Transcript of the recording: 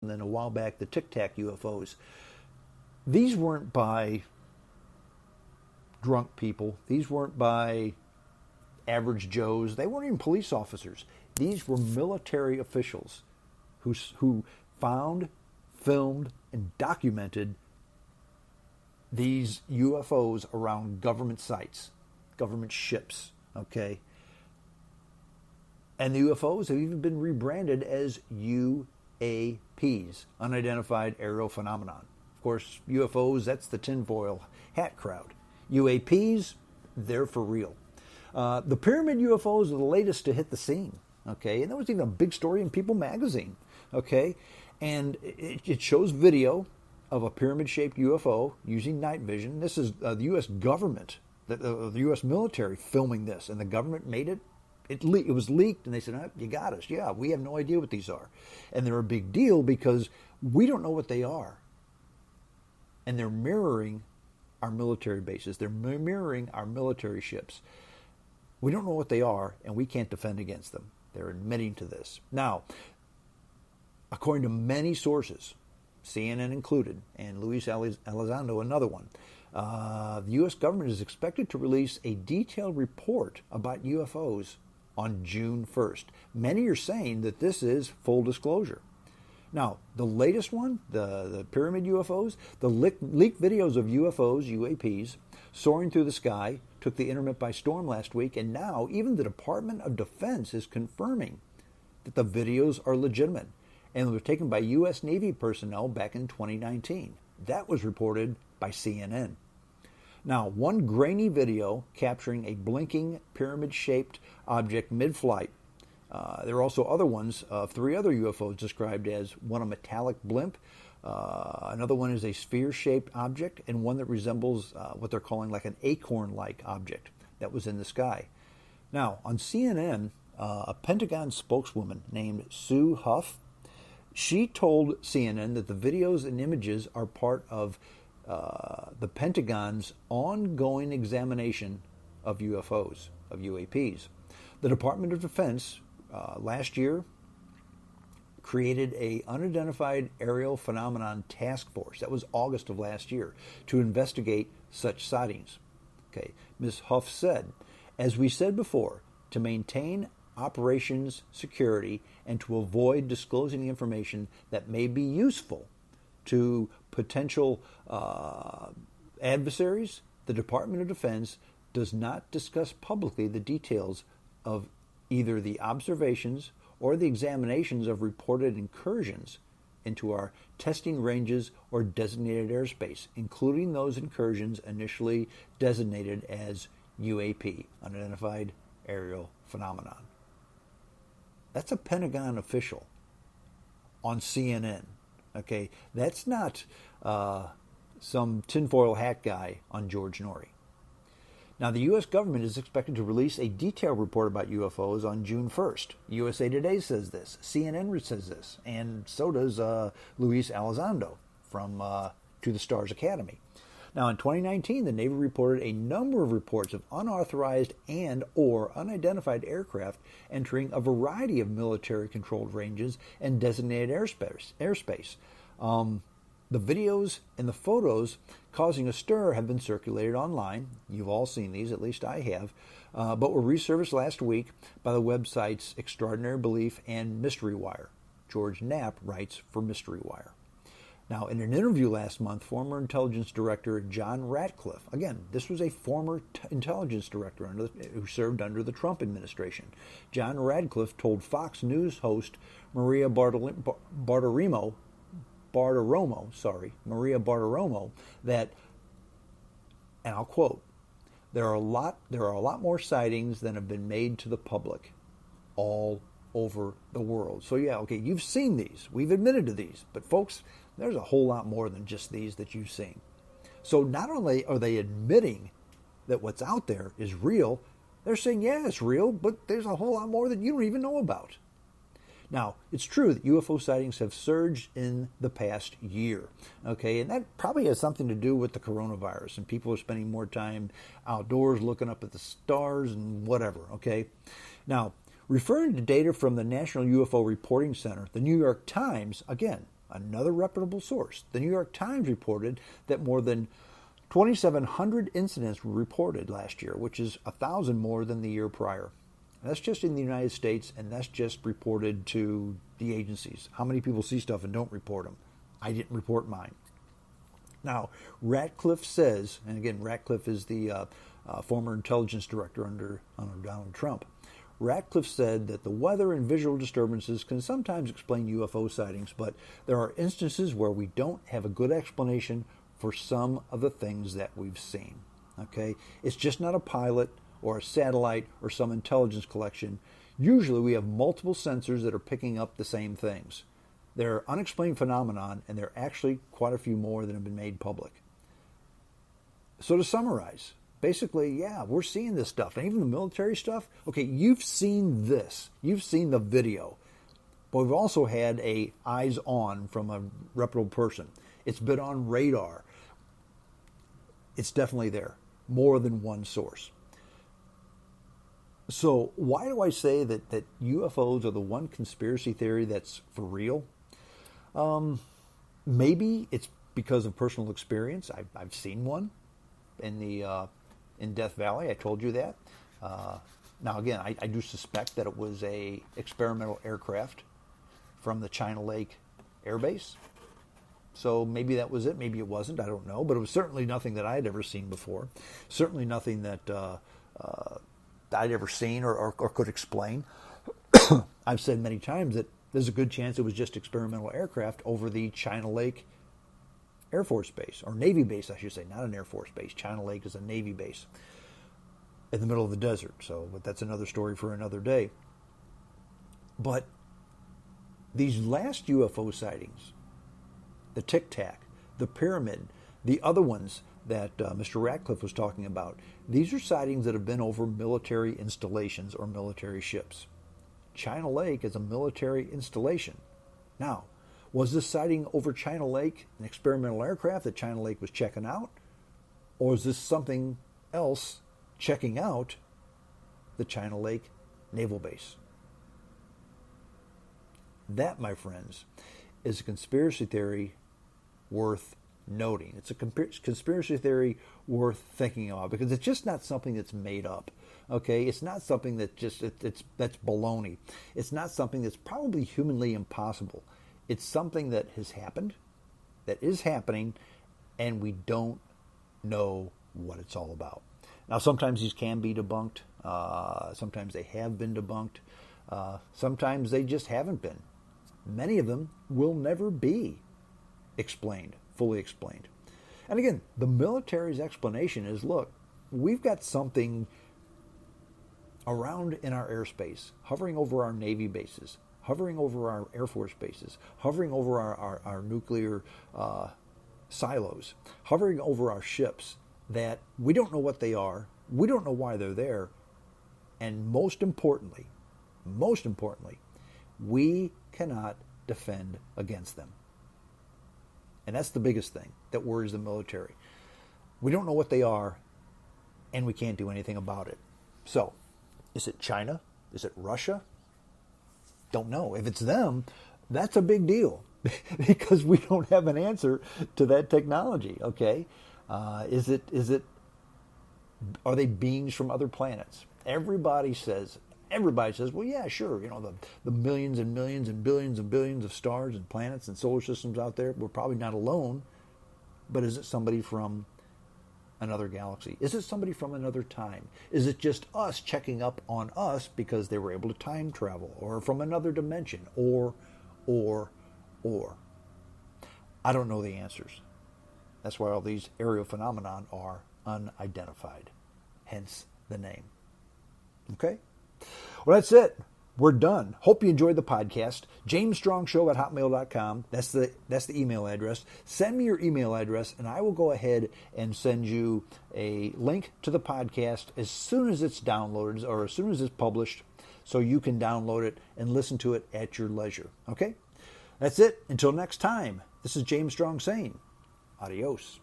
and then a while back the Tic Tac UFOs. These weren't by drunk people. These weren't by average Joes. They weren't even police officers. These were military officials who found, filmed, and documented these UFOs around government sites, government ships, okay? And the UFOs have even been rebranded as UAPs, unidentified aerial phenomenon. Of course, UFOs, that's the tinfoil hat crowd. UAPs, they're for real. The pyramid UFOs are the latest to hit the scene, okay? And there was even a big story in People magazine, okay? And it shows video of a pyramid-shaped UFO using night vision. This is the U.S. government, the U.S. military filming this, and the government made it. It was leaked, and they said, oh, you got us. Yeah, we have no idea what these are. And they're a big deal because we don't know what they are. And they're mirroring our military bases. They're mirroring our military ships. We don't know what they are, and we can't defend against them. They're admitting to this. Now, according to many sources, CNN included, and Luis Elizondo, another one, the U.S. government is expected to release a detailed report about UFOs on June 1st. Many are saying that this is full disclosure. Now, the latest one, the pyramid UFOs, the leaked videos of UFOs, UAPs, soaring through the sky, took the internet by storm last week, and now even the Department of Defense is confirming that the videos are legitimate and were taken by U.S. Navy personnel back in 2019. That was reported by CNN. Now, one grainy video capturing a blinking pyramid-shaped object mid-flight. There are also other ones of 3 other UFOs described as one a metallic blimp, another one is a sphere-shaped object, and one that resembles what they're calling like an acorn-like object that was in the sky. Now, on CNN, a Pentagon spokeswoman named Sue Huff, she told CNN that the videos and images are part of the Pentagon's ongoing examination of UFOs, of UAPs. The Department of Defense last year created a unidentified aerial phenomenon task force. That was August of last year to investigate such sightings. Okay, Ms. Huff said, as we said before, to maintain operations security and to avoid disclosing information that may be useful to potential adversaries, the Department of Defense does not discuss publicly the details of either the observations or the examinations of reported incursions into our testing ranges or designated airspace, including those incursions initially designated as UAP, unidentified aerial phenomenon. That's a Pentagon official on CNN. Okay, that's not some tinfoil hat guy on George Norrie. Now, the U.S. government is expected to release a detailed report about UFOs on June 1st. USA Today says this, CNN says this, and so does Luis Elizondo from To the Stars Academy. Now, in 2019, the Navy reported a number of reports of unauthorized and or unidentified aircraft entering a variety of military-controlled ranges and designated airspace. The videos and the photos causing a stir have been circulated online. You've all seen these, at least I have, but were resurfaced last week by the websites Extraordinary Belief and Mystery Wire. George Knapp writes for Mystery Wire. Now, in an interview last month, former intelligence director John Ratcliffe, again, this was a former intelligence director who served under the Trump administration. John Ratcliffe told Fox News host Maria Bartiromo, that, and I'll quote, there are a lot more sightings than have been made to the public all over the world. So yeah, okay, you've seen these. We've admitted to these. But folks, there's a whole lot more than just these that you've seen. So not only are they admitting that what's out there is real, they're saying, yeah, it's real, but there's a whole lot more that you don't even know about. Now, it's true that UFO sightings have surged in the past year, okay, and that probably has something to do with the coronavirus, and people are spending more time outdoors looking up at the stars and whatever, okay. Now, referring to data from the National UFO Reporting Center, the New York Times, again, another reputable source, the New York Times reported that more than 2,700 incidents were reported last year, which is 1,000 more than the year prior. And that's just in the United States, and that's just reported to the agencies. How many people see stuff and don't report them? I didn't report mine. Now, Ratcliffe says, and again, Ratcliffe is the former intelligence director under Donald Trump. Ratcliffe said that the weather and visual disturbances can sometimes explain UFO sightings, but there are instances where we don't have a good explanation for some of the things that we've seen. Okay? It's just not a pilot or a satellite or some intelligence collection. Usually we have multiple sensors that are picking up the same things. They're unexplained phenomenon, and there are actually quite a few more that have been made public. So to summarize, basically, yeah, we're seeing this stuff. And even the military stuff, okay, you've seen this. You've seen the video. But we've also had a eyes on from a reputable person. It's been on radar. It's definitely there. More than one source. So why do I say that UFOs are the one conspiracy theory that's for real? Maybe it's because of personal experience. I've seen one in Death Valley. I told you that. Now again, I do suspect that it was a experimental aircraft from the China Lake Air Base. So maybe that was it. Maybe it wasn't. I don't know. But it was certainly nothing that I had ever seen before. Certainly nothing that I'd ever seen or could explain. I've said many times that there's a good chance it was just experimental aircraft over the China Lake Air Force Base, or Navy base, I should say, not an Air Force base. China Lake is a Navy base in the middle of the desert. But that's another story for another day. But these last UFO sightings, the Tic Tac, the Pyramid, the other ones that Mr. Ratcliffe was talking about, these are sightings that have been over military installations or military ships. China Lake is a military installation. Now, was this sighting over China Lake an experimental aircraft that China Lake was checking out? Or is this something else checking out the China Lake Naval Base? That, my friends, is a conspiracy theory worth noting. It's a conspiracy theory worth thinking about, because it's just not something that's made up. Okay, it's not something that that's baloney. It's not something that's probably humanly impossible. It's something that has happened, that is happening, and we don't know what it's all about. Now, sometimes these can be debunked. Sometimes they have been debunked. Sometimes they just haven't been. Many of them will never be explained, fully explained. And again, the military's explanation is, look, we've got something around in our airspace, hovering over our Navy bases, hovering over our Air Force bases, hovering over our nuclear silos, hovering over our ships, that we don't know what they are, we don't know why they're there, and most importantly, we cannot defend against them. And that's the biggest thing that worries the military. We don't know what they are, and we can't do anything about it. So, is it China? Is it Russia? Don't know. If it's them, that's a big deal because we don't have an answer to that technology. Okay, is it? Are they beings from other planets? Everybody says, well, yeah, sure. You know, the millions and millions and billions of stars and planets and solar systems out there. We're probably not alone. But is it somebody from another galaxy? Is it somebody from another time? Is it just us checking up on us because they were able to time travel, or from another dimension, or? I don't know the answers. That's why all these aerial phenomenon are unidentified. Hence the name. Okay? Well, that's it. We're done. Hope you enjoyed the podcast. JamesStrongShow@hotmail.com. That's the email address. Send me your email address, and I will go ahead and send you a link to the podcast as soon as it's downloaded, or as soon as it's published, so you can download it and listen to it at your leisure. Okay? That's it. Until next time, this is James Strong saying, adios.